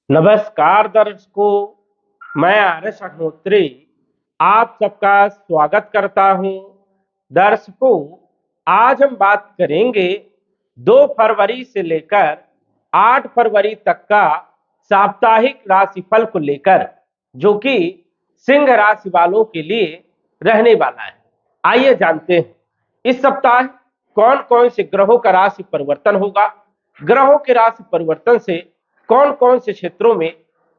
नमस्कार दर्शकों, मैं आर्यस अग्निहोत्री आप सबका स्वागत करता हूं। दर्शकों, आज हम बात करेंगे 2 फरवरी से लेकर 8 फरवरी तक का साप्ताहिक राशिफल को लेकर, जो कि सिंह राशि वालों के लिए रहने वाला है। आइए जानते हैं इस सप्ताह कौन कौन से ग्रहों का राशि परिवर्तन होगा, ग्रहों के राशि परिवर्तन से कौन कौन से क्षेत्रों में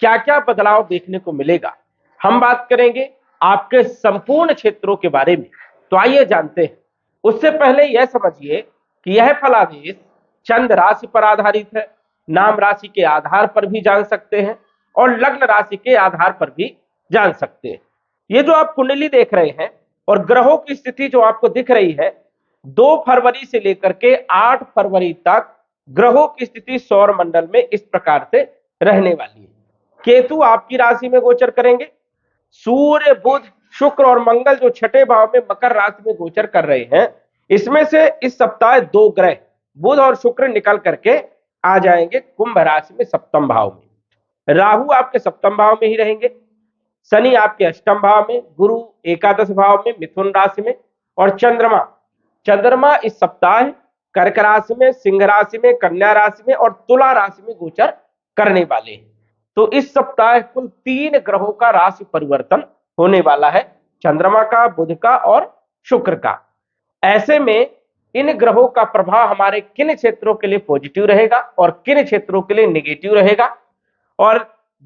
क्या क्या बदलाव देखने को मिलेगा। हम बात करेंगे आपके संपूर्ण क्षेत्रों के बारे में। तो आइए जानते हैं। उससे पहले यह समझिए कि यह फलादेश चंद्र राशि पर आधारित है। नाम राशि के आधार पर भी जान सकते हैं और लग्न राशि के आधार पर भी जान सकते हैं। ये जो आप कुंडली देख रहे हैं और ग्रहों की स्थिति जो आपको दिख रही है, 2 फरवरी से लेकर के 8 फरवरी तक ग्रहों की स्थिति सौर मंडल में इस प्रकार से रहने वाली है। केतु आपकी राशि में गोचर करेंगे। सूर्य, बुध, शुक्र और मंगल जो छठे भाव में मकर राशि में गोचर कर रहे हैं, इसमें से इस सप्ताह 2 ग्रह बुध और शुक्र निकल करके आ जाएंगे कुंभ राशि में सप्तम भाव में। राहु आपके सप्तम भाव में ही रहेंगे, शनि आपके अष्टम भाव में, गुरु एकादश भाव में मिथुन राशि में, और चंद्रमा चंद्रमा इस सप्ताह कर्क राशि में, सिंह राशि में, कन्या राशि में और तुला राशि में गोचर करने वाले हैं। तो इस सप्ताह कुल 3 ग्रहों का राशि परिवर्तन होने वाला है, चंद्रमा का, बुध का और शुक्र का। ऐसे में इन ग्रहों का प्रभाव हमारे किन क्षेत्रों के लिए पॉजिटिव रहेगा और किन क्षेत्रों के लिए नेगेटिव रहेगा, और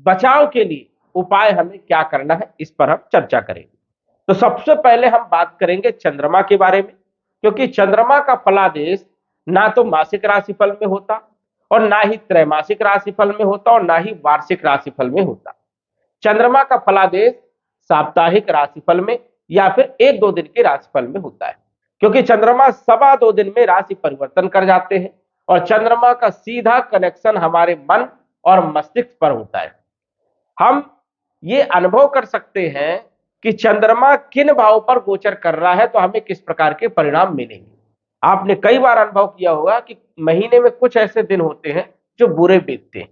बचाव के लिए उपाय हमें क्या करना है, इस पर हम चर्चा करेंगे। तो सबसे पहले हम बात करेंगे चंद्रमा के बारे में, क्योंकि चंद्रमा का फलादेश ना तो मासिक राशिफल में होता और ना ही त्रैमासिक राशिफल में होता और ना ही वार्षिक राशिफल में होता। चंद्रमा का फलादेश साप्ताहिक राशिफल में या फिर 1-2 दिन के राशिफल में होता है, क्योंकि चंद्रमा 2.25 दिन में राशि परिवर्तन कर जाते हैं और चंद्रमा का सीधा कनेक्शन हमारे मन और मस्तिष्क पर होता है। हम ये अनुभव कर सकते हैं कि चंद्रमा किन भाव पर गोचर कर रहा है तो हमें किस प्रकार के परिणाम मिलेंगे। आपने कई बार अनुभव किया होगा कि महीने में कुछ ऐसे दिन होते हैं जो बुरे बीतते हैं,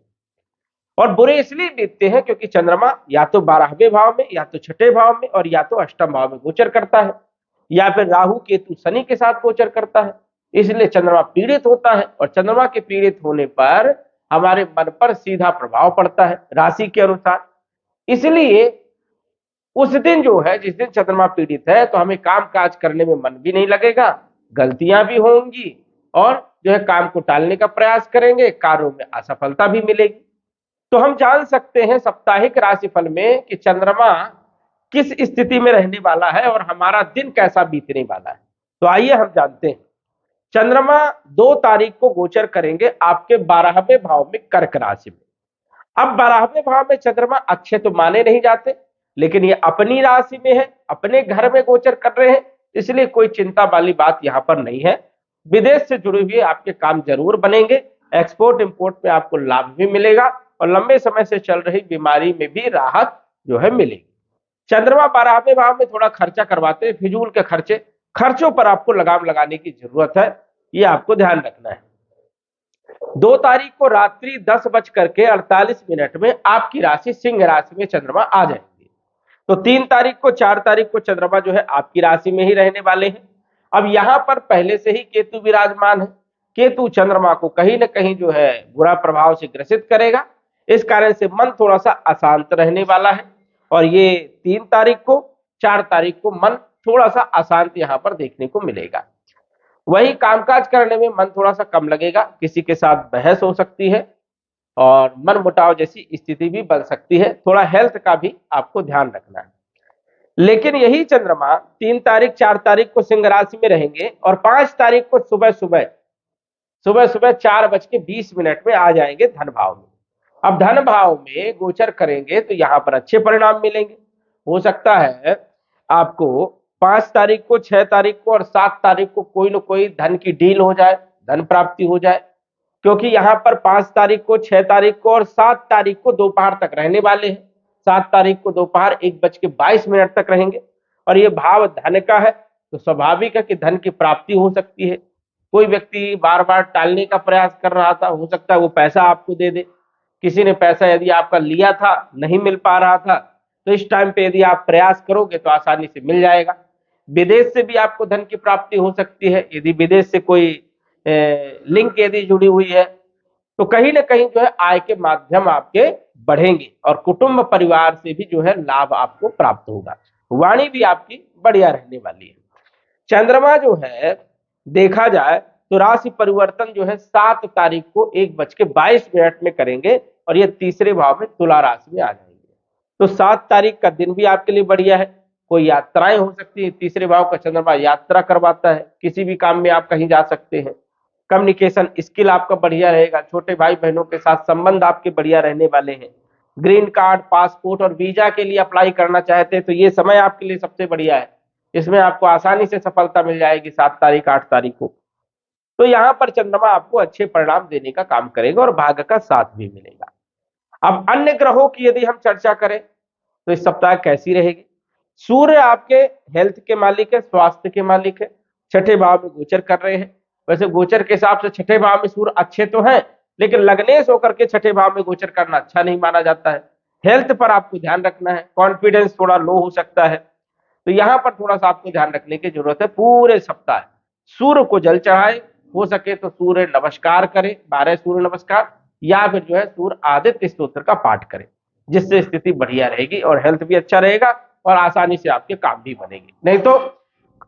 और बुरे इसलिए बीतते हैं क्योंकि चंद्रमा या तो 12वें भाव में, या तो छठे भाव में, और या तो अष्टम भाव में गोचर करता है, या फिर राहु केतु शनि के साथ गोचर करता है। इसलिए चंद्रमा पीड़ित होता है और चंद्रमा के पीड़ित होने पर हमारे मन पर सीधा प्रभाव पड़ता है राशि के अनुसार। इसलिए उस दिन जो है, जिस दिन चंद्रमा पीड़ित है, तो हमें काम काज करने में मन भी नहीं लगेगा, गलतियां भी होंगी और जो है काम को टालने का प्रयास करेंगे, कार्यों में असफलता भी मिलेगी। तो हम जान सकते हैं साप्ताहिक राशिफल में कि चंद्रमा किस स्थिति में रहने वाला है और हमारा दिन कैसा बीतने वाला है। तो आइए हम जानते हैं। चंद्रमा 2 तारीख को गोचर करेंगे आपके 12वें भाव में, कर्क राशि में। अब 12वें भाव में चंद्रमा अच्छे तो माने नहीं जाते, लेकिन ये अपनी राशि में है, अपने घर में गोचर कर रहे हैं, इसलिए कोई चिंता वाली बात यहां पर नहीं है। विदेश से जुड़े हुए आपके काम जरूर बनेंगे, एक्सपोर्ट इंपोर्ट में आपको लाभ भी मिलेगा और लंबे समय से चल रही बीमारी में भी राहत जो है मिलेगी। चंद्रमा 12वें भाव में थोड़ा खर्चा करवाते हैं, फिजूल के खर्चों पर आपको लगाम लगाने की जरूरत है, ये आपको ध्यान रखना है। 2 तारीख को रात्रि 10:48 में आपकी राशि सिंह राशि में चंद्रमा आ जाएंगे। तो 3 तारीख को, 4 तारीख को चंद्रमा जो है आपकी राशि में ही रहने वाले हैं। अब यहां पर पहले से ही केतु विराजमान है। केतु चंद्रमा को कहीं ना कहीं जो है बुरा प्रभाव से ग्रसित करेगा, इस कारण से मन थोड़ा सा अशांत रहने वाला है। और ये 3 तारीख को, 4 तारीख को मन थोड़ा सा अशांत यहां पर देखने को मिलेगा। वही कामकाज करने में मन थोड़ा सा कम लगेगा, किसी के साथ बहस हो सकती है और मन मुटाव जैसी स्थिति भी बन सकती है। थोड़ा हेल्थ का भी आपको ध्यान रखना है। लेकिन यही चंद्रमा 3 तारीख, 4 तारीख को सिंह राशि में रहेंगे और 5 तारीख को सुबह सुबह 4:20 में आ जाएंगे धन भाव में। अब धन भाव में गोचर करेंगे तो यहां पर अच्छे परिणाम मिलेंगे। हो सकता है आपको 5 तारीख को, 6 तारीख को और 7 तारीख को कोई ना कोई धन की डील हो जाए, धन प्राप्ति हो जाए, क्योंकि यहां पर 5 तारीख को, 6 तारीख को और 7 तारीख को दोपहर तक रहने वाले हैं। 7 तारीख को दोपहर 1:22 तक रहेंगे और ये भाव धन का है, तो स्वाभाविक है कि धन की प्राप्ति हो सकती है। कोई व्यक्ति बार बार टालने का प्रयास कर रहा था, हो सकता है वो पैसा आपको दे दे। किसी ने पैसा यदि आपका लिया था, नहीं मिल पा रहा था, तो इस टाइम पे यदि आप प्रयास करोगे तो आसानी से मिल जाएगा। विदेश से भी आपको धन की प्राप्ति हो सकती है, यदि विदेश से कोई लिंक यदि जुड़ी हुई है, तो कहीं ना कहीं जो है आय के माध्यम आपके बढ़ेंगे और कुटुंब परिवार से भी जो है लाभ आपको प्राप्त होगा। वाणी भी आपकी बढ़िया रहने वाली है। चंद्रमा जो है देखा जाए तो राशि परिवर्तन जो है 7 तारीख को 1:22 में करेंगे और ये तीसरे भाव में तुला राशि में आ जाएंगे। तो 7 तारीख का दिन भी आपके लिए बढ़िया है। कोई यात्राएं हो सकती है, तीसरे भाव का चंद्रमा यात्रा करवाता है, किसी भी काम में आप कहीं जा सकते हैं। कम्युनिकेशन स्किल आपका बढ़िया रहेगा, छोटे भाई बहनों के साथ संबंध आपके बढ़िया रहने वाले हैं। ग्रीन कार्ड, पासपोर्ट और वीजा के लिए अप्लाई करना चाहते हैं तो ये समय आपके लिए सबसे बढ़िया है, इसमें आपको आसानी से सफलता मिल जाएगी 7 तारीख 8 तारीख को। तो यहाँ पर चंद्रमा आपको अच्छे परिणाम देने का काम करेगा और भाग्य का साथ भी मिलेगा। अब अन्य ग्रहों की यदि हम चर्चा करें तो इस सप्ताह कैसी रहेगी। सूर्य आपके हेल्थ के मालिक है, स्वास्थ्य के मालिक है, छठे भाव में गोचर कर रहे हैं। वैसे गोचर के हिसाब से छठे भाव में सूर्य अच्छे तो हैं, लेकिन लग्नेश होकर के छठे भाव में गोचर करना अच्छा नहीं माना जाता है। हेल्थ पर आपको ध्यान रखना है, कॉन्फिडेंस थोड़ा लो हो सकता है, तो यहां पर थोड़ा सा आपको ध्यान रखने की जरूरत है। पूरे सप्ताह सूर्य को जल चढ़ाए, हो सके तो सूर्य नमस्कार करें, 12 सूर्य नमस्कार, या फिर जो है सूर्य आदित्य स्तोत्र का पाठ करें, जिससे स्थिति बढ़िया रहेगी और हेल्थ भी अच्छा रहेगा और आसानी से आपके काम भी बनेंगे। नहीं तो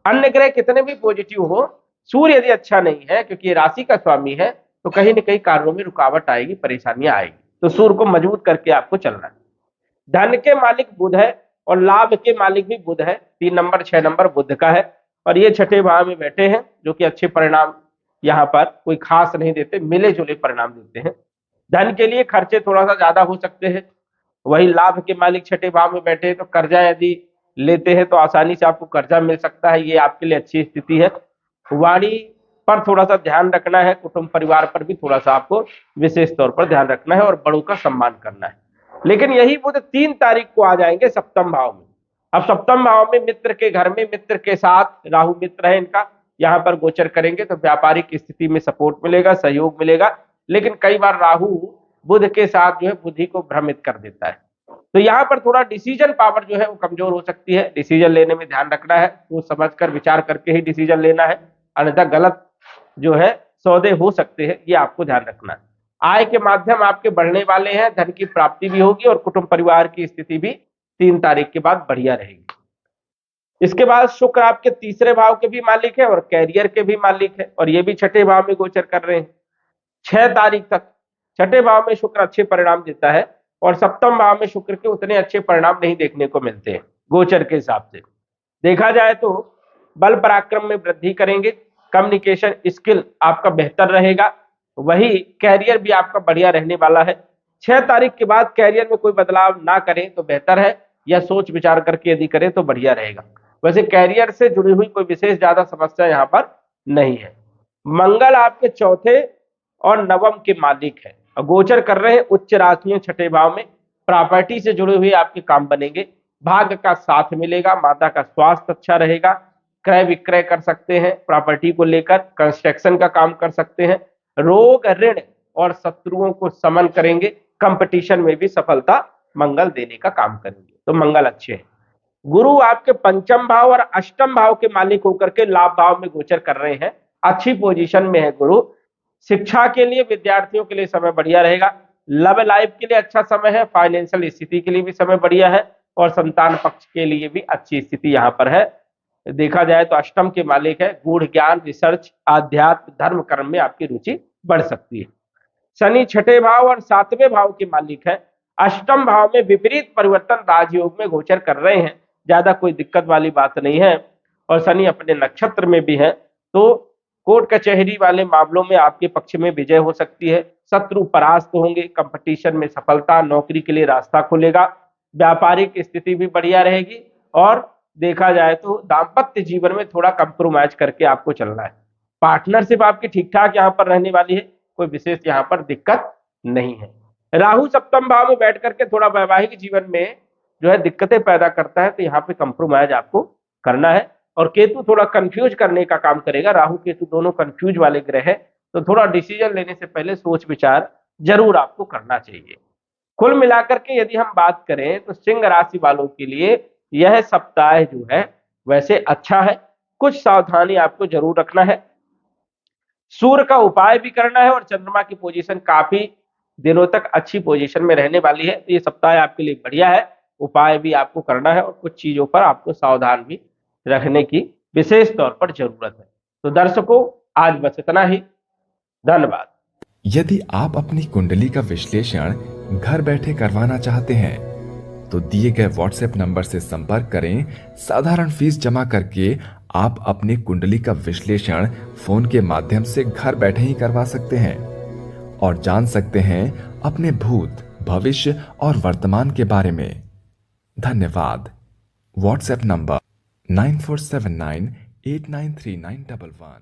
अन्य ग्रह कितने भी पॉजिटिव हो, सूर्य यदि अच्छा नहीं है, क्योंकि ये राशि का स्वामी है, तो कहीं ना कहीं कार्यों में रुकावट आएगी, परेशानियां आएगी। तो सूर्य को मजबूत करके आपको चलना है। धन के मालिक बुध है और लाभ के मालिक भी बुध है, 3 नंबर 6 नंबर बुध का है और ये छठे भाव में बैठे हैं, जो कि अच्छे परिणाम यहाँ पर कोई खास नहीं देते, मिले जुले परिणाम देते हैं। धन के लिए खर्चे थोड़ा सा ज्यादा हो सकते हैं। वही लाभ के मालिक छठे भाव में बैठे हैं, तो कर्जा यदि लेते हैं तो आसानी से आपको कर्जा मिल सकता है, ये आपके लिए अच्छी स्थिति है। वाणी पर थोड़ा सा ध्यान रखना है, कुटुंब परिवार पर भी थोड़ा सा आपको विशेष तौर पर ध्यान रखना है और बड़ों का सम्मान करना है। लेकिन यही बुध 3 तारीख को आ जाएंगे सप्तम भाव में। अब सप्तम भाव में मित्र के घर में, मित्र के साथ, राहु मित्र है इनका, यहाँ पर गोचर करेंगे तो व्यापारिक स्थिति में सपोर्ट मिलेगा, सहयोग मिलेगा। लेकिन कई बार राहु बुध के साथ जो है बुद्धि को भ्रमित कर देता है, तो यहाँ पर थोड़ा डिसीजन पावर जो है वो कमजोर हो सकती है। डिसीजन लेने में ध्यान रखना है, वो समझकर विचार करके ही डिसीजन लेना है, अन्यथा गलत जो है सौदे हो सकते हैं, ये आपको ध्यान रखना है। आय के माध्यम आपके बढ़ने वाले हैं, धन की प्राप्ति भी होगी और कुटुंब परिवार की स्थिति भी 3 तारीख के बाद बढ़िया रहेगी। इसके बाद शुक्र आपके तीसरे भाव के भी मालिक है और कैरियर के भी मालिक है और ये भी छठे भाव में गोचर कर रहे हैं। 6 तारीख तक छठे भाव में शुक्र अच्छे परिणाम देता है और सप्तम भाव में शुक्र के उतने अच्छे परिणाम नहीं देखने को मिलते हैं गोचर के हिसाब से। देखा जाए तो बल पराक्रम में वृद्धि करेंगे, कम्युनिकेशन स्किल आपका बेहतर रहेगा, वही कैरियर भी आपका बढ़िया रहने वाला है। 6 तारीख के बाद कैरियर में कोई बदलाव ना करें तो बेहतर है, या सोच विचार करके यदि करें तो बढ़िया रहेगा। वैसे कैरियर से जुड़ी हुई कोई विशेष ज्यादा समस्या यहाँ पर नहीं है। मंगल आपके चौथे और नवम के मालिक है और गोचर कर रहे हैं उच्च राशियों छठे भाव में। प्रॉपर्टी से जुड़े हुए आपके काम बनेंगे, भाग्य का साथ मिलेगा, माता का स्वास्थ्य अच्छा रहेगा, क्रय विक्रय कर सकते हैं, प्रॉपर्टी को लेकर कंस्ट्रक्शन का काम कर सकते हैं, रोग ऋण और शत्रुओं को समन करेंगे, कंपटीशन में भी सफलता मंगल देने का काम करेंगे। तो मंगल अच्छे हैं। गुरु आपके पंचम भाव और अष्टम भाव के मालिक होकर के लाभ भाव में गोचर कर रहे हैं, अच्छी पोजीशन में है गुरु। शिक्षा के लिए, विद्यार्थियों के लिए समय बढ़िया रहेगा, लव लाइफ के लिए अच्छा समय है, फाइनेंशियल स्थिति के लिए भी समय बढ़िया है और संतान पक्ष के लिए भी अच्छी स्थिति यहाँ पर है। देखा जाए तो अष्टम के मालिक है, गूढ़ ज्ञान, रिसर्च, आध्यात्म, धर्म कर्म में आपकी रुचि बढ़ सकती है। शनि छठे भाव और 7वें भाव के मालिक है, अष्टम भाव में विपरीत परिवर्तन राजयोग में गोचर कर रहे हैं, ज्यादा कोई दिक्कत वाली बात नहीं है और शनि अपने नक्षत्र में भी है, तो कोर्ट कचहरी वाले मामलों में आपके पक्ष में विजय हो सकती है, शत्रु परास्त होंगे, कंपटीशन में सफलता, नौकरी के लिए रास्ता खुलेगा, व्यापारिक स्थिति भी बढ़िया रहेगी और देखा जाए तो दाम्पत्य जीवन में थोड़ा कंप्रोमाइज करके आपको चलना है। पार्टनरशिप आपकी ठीक ठाक यहाँ पर रहने वाली है, कोई विशेष यहाँ पर दिक्कत नहीं है। राहु सप्तम भाव में बैठ करके थोड़ा वैवाहिक जीवन में जो है दिक्कतें पैदा करता है, तो यहाँ पे कंप्रोमाइज आपको करना है। और केतु थोड़ा कंफ्यूज करने का काम करेगा, राहु केतु दोनों कंफ्यूज वाले ग्रह है, तो थोड़ा डिसीजन लेने से पहले सोच विचार जरूर आपको करना चाहिए। कुल मिलाकर के यदि हम बात करें तो सिंह राशि वालों के लिए यह सप्ताह जो है वैसे अच्छा है। कुछ सावधानी आपको जरूर रखना है, सूर्य का उपाय भी करना है, और चंद्रमा की पोजीशन काफी दिनों तक अच्छी पोजीशन में रहने वाली है, तो ये सप्ताह आपके लिए बढ़िया है। उपाय भी आपको करना है और कुछ चीजों पर आपको सावधान भी रहने की विशेष तौर पर जरूरत है। तो दर्शकों, आज बस इतना ही। धन्यवाद। यदि आप अपनी कुंडली का विश्लेषण घर बैठे करवाना चाहते हैं तो दिए गए व्हाट्सएप नंबर से संपर्क करें। साधारण फीस जमा करके आप अपनी कुंडली का विश्लेषण फोन के माध्यम से घर बैठे ही करवा सकते हैं और जान सकते हैं अपने भूत, भविष्य और वर्तमान के बारे में। धन्यवाद। WhatsApp number 9479893911।